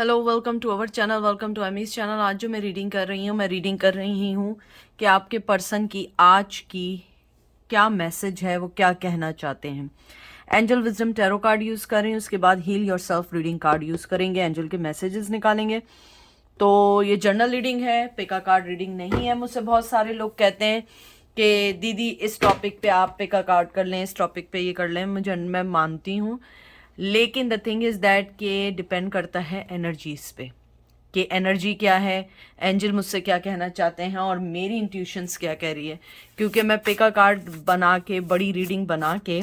Hello, welcome to our channel, welcome to Amy's channel. आज जो मैं रीडिंग कर रही हूँ कि आपके पर्सन की आज की क्या मैसेज है, वो क्या कहना चाहते हैं। Angel wisdom tarot card use कर रही हूँ, उसके बाद heal yourself reading card use करेंगे, एंजल के मैसेजेस निकालेंगे। तो ये जर्नल रीडिंग है, पिका कार्ड रीडिंग नहीं है। मुझसे बहुत सारे लोग कहते हैं कि दीदी इस टॉपिक पे आप पिका कार्ड कर लें, इस टॉपिक पे ये कर लें। मैं मानती हूँ, लेकिन द थिंग इज़ दैट के डिपेंड करता है एनर्जीज पे कि एनर्जी क्या है, एंजल मुझसे क्या कहना चाहते हैं और मेरी इंट्यूशंस क्या कह रही है। क्योंकि मैं पिका कार्ड बना के, बड़ी रीडिंग बना के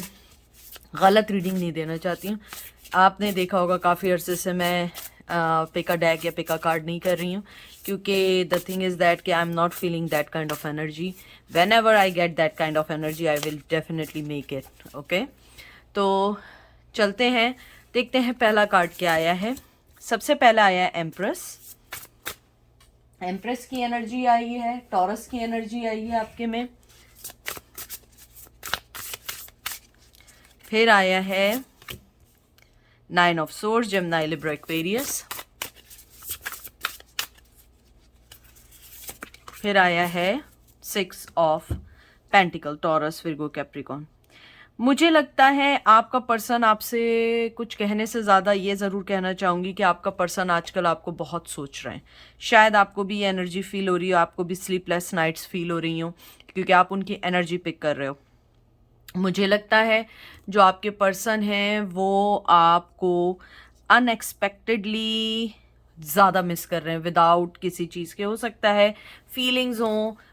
गलत रीडिंग नहीं देना चाहती हूँ। आपने देखा होगा काफ़ी अरसे से मैं पिका डैक या पिका कार्ड नहीं कर रही हूँ, क्योंकि द थिंग इज़ दैट कि I am not feeling that kind of energy. When ever I get that kind of energy I will definitely make it. Okay, तो चलते हैं, देखते हैं पहला कार्ड क्या आया है। सबसे पहला आया है एम्प्रेस। एम्प्रेस की एनर्जी आई है, टॉरस की एनर्जी आई है आपके में। फिर आया है nine of swords, Gemini, Libra, Aquarius. फिर आया है six of pentacles, Taurus, Virgo, Capricorn. मुझे लगता है आपका पर्सन आपसे कुछ कहने से ज़्यादा ये ज़रूर कहना चाहूँगी कि आपका पर्सन आजकल आपको बहुत सोच रहे हैं। शायद आपको भी ये एनर्जी फील हो रही हो, आपको भी स्लीपलेस नाइट्स फील हो रही हो, क्योंकि आप उनकी एनर्जी पिक कर रहे हो। मुझे लगता है जो आपके पर्सन हैं वो आपको अनएक्सपेक्टेडली ज़्यादा मिस कर रहे हैं, विदाउट किसी चीज़ के। हो सकता है फीलिंग्स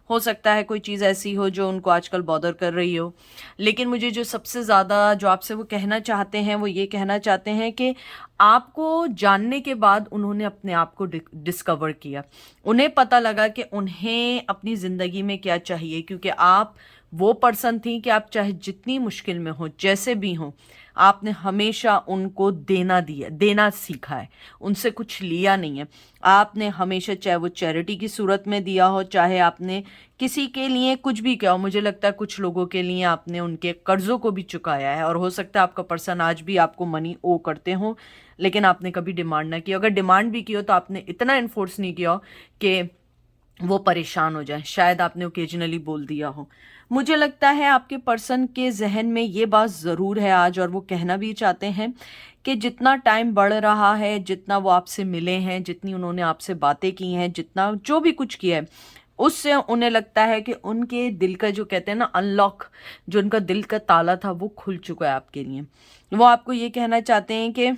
हो सकता है कोई चीज़ ऐसी हो जो उनको आजकल बॉदर कर रही हो। लेकिन मुझे जो सबसे ज़्यादा जो आपसे वो कहना चाहते हैं, वो ये कहना चाहते हैं कि आपको जानने के बाद उन्होंने अपने आप को डिस्कवर किया। उन्हें पता लगा कि उन्हें अपनी ज़िंदगी में क्या चाहिए, क्योंकि आप वो पर्सन थी कि आप चाहे जितनी मुश्किल में हो, जैसे भी हो, आपने हमेशा उनको देना सीखा है, उनसे कुछ लिया नहीं है। आपने हमेशा, चाहे वो चैरिटी की सूरत में दिया हो, चाहे आपने किसी के लिए कुछ भी किया हो। मुझे लगता है कुछ लोगों के लिए आपने उनके कर्जों को भी चुकाया है, और हो सकता है आपका पर्सन आज भी आपको मनी ओ करते हो, लेकिन आपने कभी डिमांड ना की। अगर डिमांड भी की हो तो आपने इतना इन्फोर्स नहीं किया हो कि वो परेशान हो जाए। शायद आपने ओकेजनली बोल दिया हो। मुझे लगता है आपके पर्सन के जहन में ये बात ज़रूर है आज, और वो कहना भी चाहते हैं कि जितना टाइम बढ़ रहा है, जितना वो आपसे मिले हैं, जितनी उन्होंने आपसे बातें की हैं, जितना जो भी कुछ किया है, उससे उन्हें लगता है कि उनके दिल का, जो कहते हैं ना अनलॉक, जो उनका दिल का ताला था, वो खुल चुका है आपके लिए। वो आपको ये कहना चाहते हैं कि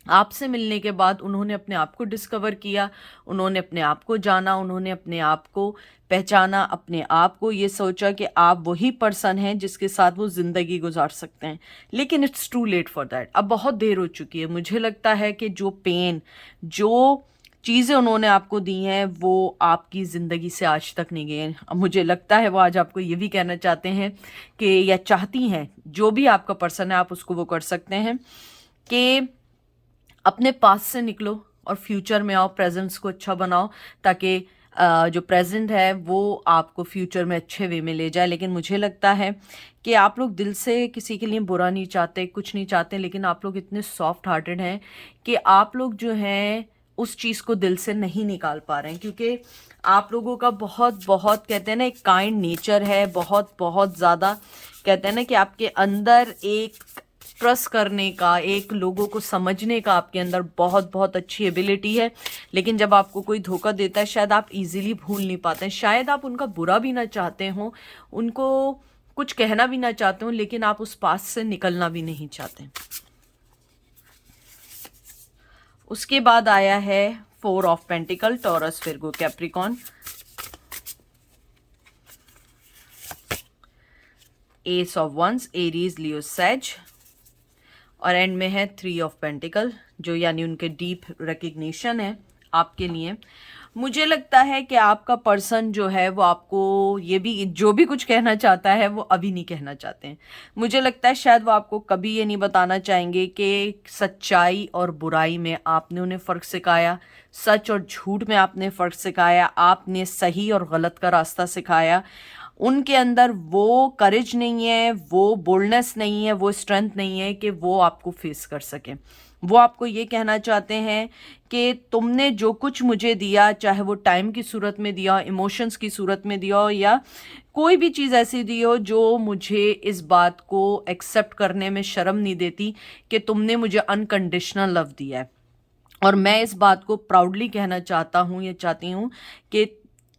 आपसे मिलने के बाद उन्होंने अपने आप को डिस्कवर किया, उन्होंने अपने आप को जाना, उन्होंने अपने आप को पहचाना, अपने आप को ये सोचा कि आप वही पर्सन हैं जिसके साथ वो ज़िंदगी गुजार सकते हैं। लेकिन it's too late for that, अब बहुत देर हो चुकी है। मुझे लगता है कि जो पेन, जो चीज़ें उन्होंने आपको दी हैं, वो आपकी ज़िंदगी से आज तक नहीं गई हैं। अब मुझे लगता है वो आज आपको ये भी कहना चाहते हैं कि, या चाहती हैं, जो भी आपका पर्सन है आप उसको वो कर सकते हैं कि अपने पास से निकलो और फ्यूचर में आओ, प्रेजेंट्स को अच्छा बनाओ, ताकि जो प्रेजेंट है वो आपको फ्यूचर में अच्छे वे में ले जाए। लेकिन मुझे लगता है कि आप लोग दिल से किसी के लिए बुरा नहीं चाहते, कुछ नहीं चाहते, लेकिन आप लोग इतने सॉफ्ट हार्टेड हैं कि आप लोग जो हैं उस चीज़ को दिल से नहीं निकाल पा रहे हैं, क्योंकि आप लोगों का बहुत बहुत, कहते हैं ना, एक काइंड नेचर है, बहुत बहुत ज़्यादा, कहते हैं ना कि आपके अंदर एक ट्रस्ट करने का, एक लोगों को समझने का आपके अंदर बहुत बहुत अच्छी एबिलिटी है। लेकिन जब आपको कोई धोखा देता है, शायद आप इजीली भूल नहीं पाते हैं। शायद आप उनका बुरा भी ना चाहते हो, उनको कुछ कहना भी ना चाहते हो, लेकिन आप उस पास से निकलना भी नहीं चाहते। उसके बाद आया है four of pentacles, Taurus, Virgo, Capricorn. Ace of wands, Aries, Leo, सेज। और एंड में है थ्री ऑफ पेंटिकल, जो यानी उनके डीप रिकग्निशन है आपके लिए। मुझे लगता है कि आपका पर्सन जो है वो आपको ये भी, जो भी कुछ कहना चाहता है वो अभी नहीं कहना चाहते हैं। मुझे लगता है शायद वो आपको कभी ये नहीं बताना चाहेंगे कि सच्चाई और बुराई में आपने उन्हें फ़र्क सिखाया, सच और झूठ में आपने फ़र्क सिखाया, आपने सही और गलत का रास्ता सिखाया। उनके अंदर वो करेज नहीं है, वो बोल्डनेस नहीं है, वो स्ट्रेंथ नहीं है कि वो आपको फेस कर सके। वो आपको ये कहना चाहते हैं कि तुमने जो कुछ मुझे दिया, चाहे वो टाइम की सूरत में दिया, इमोशंस की सूरत में दिया हो, या कोई भी चीज़ ऐसी दी हो जो मुझे इस बात को एक्सेप्ट करने में शर्म नहीं देती कि तुमने मुझे अनकंडीशनल लव दिया है। और मैं इस बात को प्राउडली कहना चाहता हूँ या चाहती हूँ कि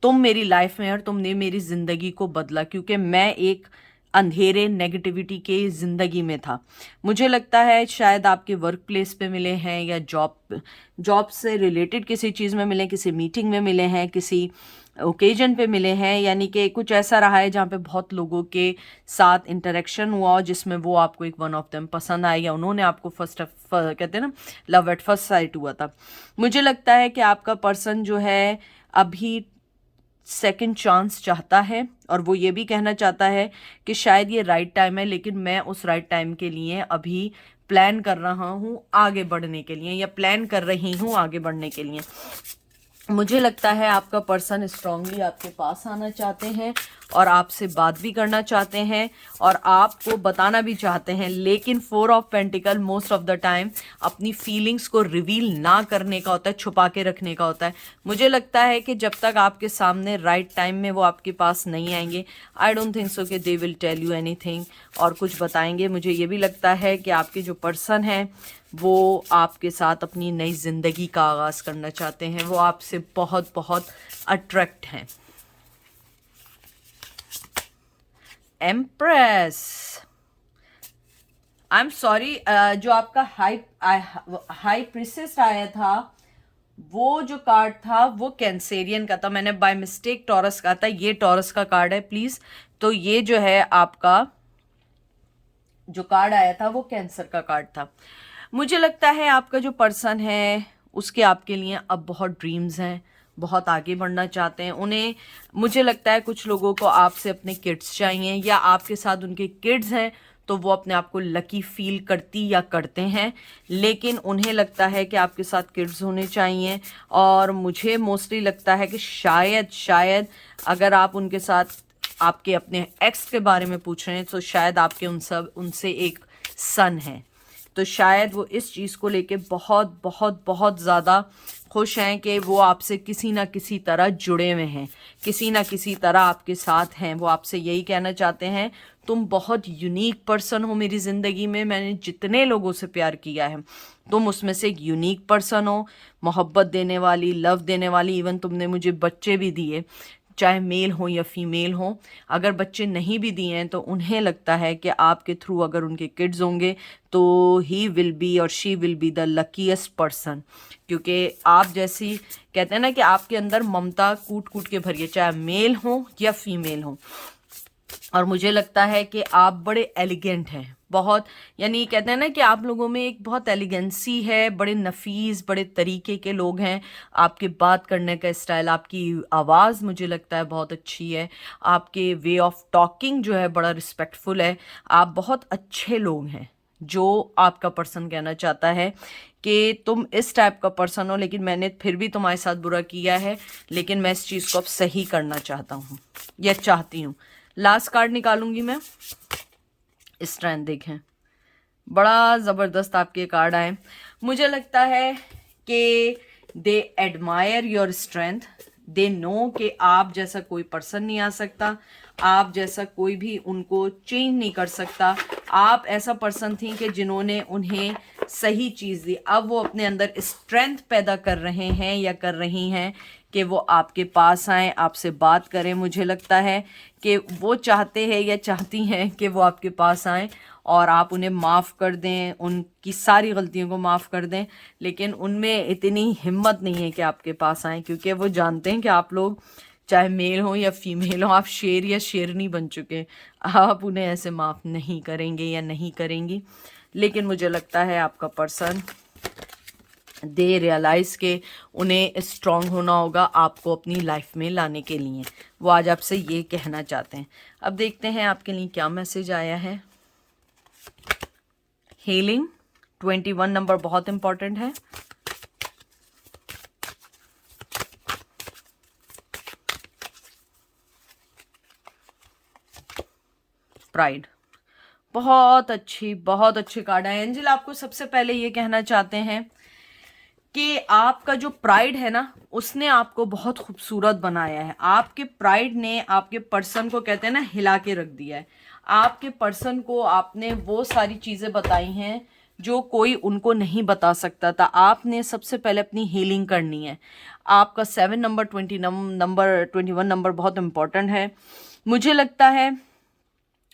तुम मेरी लाइफ में और तुमने मेरी ज़िंदगी को बदला, क्योंकि मैं एक अंधेरे नेगेटिविटी के ज़िंदगी में था। मुझे लगता है शायद आपके वर्क प्लेस पे मिले हैं, या जॉब से रिलेटेड किसी चीज़ में मिले, किसी मीटिंग में मिले हैं, किसी ओकेजन पे मिले हैं, यानी कि कुछ ऐसा रहा है जहाँ पे बहुत लोगों के साथ इंटरेक्शन हुआ हो जिसमें वो आपको एक वन ऑफ देम पसंद आए, या उन्होंने आपको कहते हैं ना, लव एट फर्स्ट साइट हुआ था। मुझे लगता है कि आपका पर्सन जो है अभी सेकंड चांस चाहता है, और वो ये भी कहना चाहता है कि शायद ये राइट टाइम है, लेकिन मैं उस राइट टाइम के लिए अभी प्लान कर रहा हूँ आगे बढ़ने के लिए, या प्लान कर रही हूँ आगे बढ़ने के लिए। मुझे लगता है आपका पर्सन स्ट्रांगली आपके पास आना चाहते हैं और आपसे बात भी करना चाहते हैं और आपको बताना भी चाहते हैं, लेकिन 4 of pentacle most of the time अपनी फीलिंग्स को रिवील ना करने का होता है, छुपा के रखने का होता है। मुझे लगता है कि जब तक आपके सामने राइट टाइम में वो आपके पास नहीं आएंगे, आई डोंट थिंक सो कि they will tell you anything और कुछ बताएंगे। मुझे ये भी लगता है कि आपके जो पर्सन हैं वो आपके साथ अपनी नई ज़िंदगी का आगाज़ करना चाहते हैं, वो आपसे बहुत बहुत अट्रैक्ट हैं। एम्प्रेस, आई एम सॉरी, जो आपका हाई प्रिंसेस आया था, वो जो कार्ड था वो कैंसेरियन का था। मैंने बाय मिस्टेक टॉरस का था, ये टॉरस का कार्ड है प्लीज। तो ये जो है आपका जो कार्ड आया था वो कैंसर का कार्ड था। मुझे लगता है आपका जो पर्सन है उसके आपके लिए अब बहुत ड्रीम्स हैं, बहुत आगे बढ़ना चाहते हैं उन्हें। मुझे लगता है कुछ लोगों को आपसे अपने किड्स चाहिए, या आपके साथ उनके किड्स हैं तो वो अपने आप को लकी फील करती या करते हैं, लेकिन उन्हें लगता है कि आपके साथ किड्स होने चाहिए। और मुझे मोस्टली लगता है कि शायद अगर आप उनके साथ आपके अपने एक्स के बारे में पूछ रहे हैं तो शायद आपके उनसे एक सन है, तो शायद वो इस चीज़ को लेके बहुत बहुत बहुत ज़्यादा खुश हैं कि वो आपसे किसी ना किसी तरह जुड़े हुए हैं, किसी ना किसी तरह आपके साथ हैं। वो आपसे यही कहना चाहते हैं तुम बहुत यूनिक पर्सन हो मेरी ज़िंदगी में, मैंने जितने लोगों से प्यार किया है तुम उसमें से एक यूनिक पर्सन हो, मोहब्बत देने वाली, लव देने वाली। इवन तुमने मुझे बच्चे भी दिए, चाहे मेल हो या फीमेल हो। अगर बच्चे नहीं भी दिए हैं तो उन्हें लगता है कि आपके थ्रू अगर उनके किड्स होंगे तो ही विल बी और she will be the luckiest person, क्योंकि आप जैसी कहते हैं ना कि आपके अंदर ममता कूट कूट के भरी है, चाहे मेल हो या फीमेल हो। और मुझे लगता है कि आप बड़े एलिगेंट हैं बहुत, यानी कहते हैं ना कि आप लोगों में एक बहुत एलिगेंसी है, बड़े नफीस, बड़े तरीके के लोग हैं। आपके बात करने का स्टाइल, आपकी आवाज़ मुझे लगता है बहुत अच्छी है, आपके वे ऑफ टॉकिंग जो है बड़ा रिस्पेक्टफुल है। आप बहुत अच्छे लोग हैं। जो आपका पर्सन कहना चाहता है कि तुम इस टाइप का पर्सन हो, लेकिन मैंने फिर भी तुम्हारे साथ बुरा किया है, लेकिन मैं इस चीज़ को अब सही करना चाहता हूँ या चाहती हूँ। लास्ट कार्ड निकालूंगी मैं, स्ट्रेंथ देखें, बड़ा ज़बरदस्त आपके कार्ड आए। मुझे लगता है कि दे admire your strength, they know कि आप जैसा कोई पर्सन नहीं आ सकता, आप जैसा कोई भी उनको चेंज नहीं कर सकता। आप ऐसा पर्सन थी कि जिन्होंने उन्हें सही चीज़ दी, अब वो अपने अंदर स्ट्रेंथ पैदा कर रहे हैं या कर रही हैं कि वो आपके पास आएँ, आपसे बात करें। मुझे लगता है कि वो चाहते हैं या चाहती हैं कि वो आपके पास आएँ और आप उन्हें माफ़ कर दें, उनकी सारी गलतियों को माफ़ कर दें, लेकिन उनमें इतनी हिम्मत नहीं है कि आपके पास आएँ, क्योंकि वो जानते हैं कि आप लोग चाहे मेल हो या फीमेल हो, आप शेर या शेरनी बन चुके, आप उन्हें ऐसे माफ़ नहीं करेंगे या नहीं करेंगी। लेकिन मुझे लगता है आपका पर्सन दे रियलाइज़ के उन्हें स्ट्रांग होना होगा आपको अपनी लाइफ में लाने के लिए, वो आज आपसे ये कहना चाहते हैं। अब देखते हैं आपके लिए क्या मैसेज आया है। हीलिंग 21 नंबर बहुत इंपॉर्टेंट है। प्राइड, बहुत अच्छी कार्ड है। एंजल आपको सबसे पहले ये कहना चाहते हैं कि आपका जो प्राइड है ना, उसने आपको बहुत खूबसूरत बनाया है। आपके प्राइड ने आपके पर्सन को, कहते हैं ना, हिला के रख दिया है। आपके पर्सन को आपने वो सारी चीज़ें बताई हैं जो कोई उनको नहीं बता सकता था। आपने सबसे पहले अपनी हीलिंग करनी है। आपका 7 नंबर, 21 नंबर बहुत इंपॉर्टेंट है। मुझे लगता है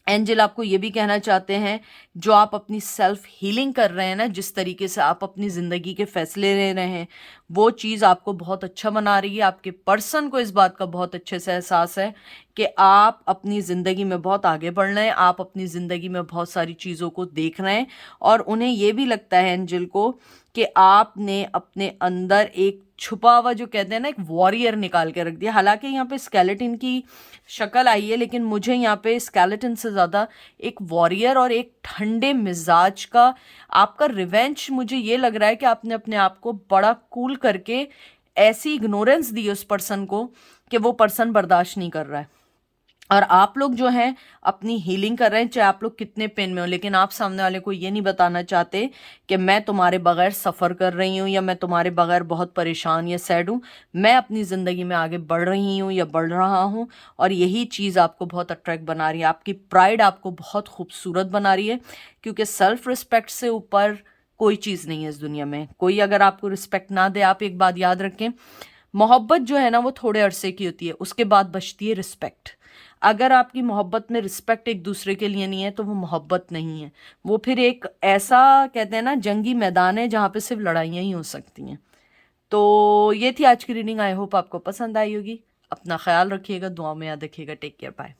एंजल आपको ये भी कहना चाहते हैं, जो आप अपनी सेल्फ हीलिंग कर रहे हैं ना, जिस तरीके से आप अपनी ज़िंदगी के फैसले ले रहे हैं, वो चीज़ आपको बहुत अच्छा बना रही है। आपके पर्सन को इस बात का बहुत अच्छे से एहसास है कि आप अपनी ज़िंदगी में बहुत आगे बढ़ रहे हैं, आप अपनी ज़िंदगी में बहुत सारी चीज़ों को देख रहे हैं, और उन्हें ये भी लगता है एंजल को कि आपने अपने अंदर एक छुपा हुआ, जो कहते हैं ना, एक वॉरियर निकाल के रख दिया। हालांकि यहाँ पे स्केलेटन की शक्ल आई है, लेकिन मुझे यहाँ पे स्केलेटन से ज़्यादा एक वॉरियर और एक ठंडे मिजाज का आपका रिवेंज मुझे ये लग रहा है कि आपने अपने आप को बड़ा कूल करके ऐसी इग्नोरेंस दी उस पर्सन को कि वो पर्सन बर्दाश्त नहीं कर रहा है। और आप लोग जो हैं अपनी हीलिंग कर रहे हैं, चाहे आप लोग कितने पेन में हो, लेकिन आप सामने वाले को ये नहीं बताना चाहते कि मैं तुम्हारे बगैर सफ़र कर रही हूँ, या मैं तुम्हारे बगैर बहुत परेशान या सैड हूँ। मैं अपनी ज़िंदगी में आगे बढ़ रही हूँ या बढ़ रहा हूँ, और यही चीज़ आपको बहुत अट्रैक्ट बना रही है। आपकी प्राइड आपको बहुत खूबसूरत बना रही है, क्योंकि सेल्फ रिस्पेक्ट से ऊपर कोई चीज़ नहीं है इस दुनिया में। कोई अगर आपको रिस्पेक्ट ना दे, आप एक बात याद रखें, मोहब्बत जो है ना, वो थोड़े अरसे की होती है, उसके बाद बचती है रिस्पेक्ट। अगर आपकी मोहब्बत में रिस्पेक्ट एक दूसरे के लिए नहीं है, तो वो मोहब्बत नहीं है। वो फिर एक ऐसा, कहते हैं ना, जंगी मैदान है जहाँ पे सिर्फ लड़ाइयाँ ही हो सकती हैं। तो ये थी आज की रीडिंग। आई होप आपको पसंद आई होगी। अपना ख्याल रखिएगा, दुआ में याद रखिएगा। Take care, bye.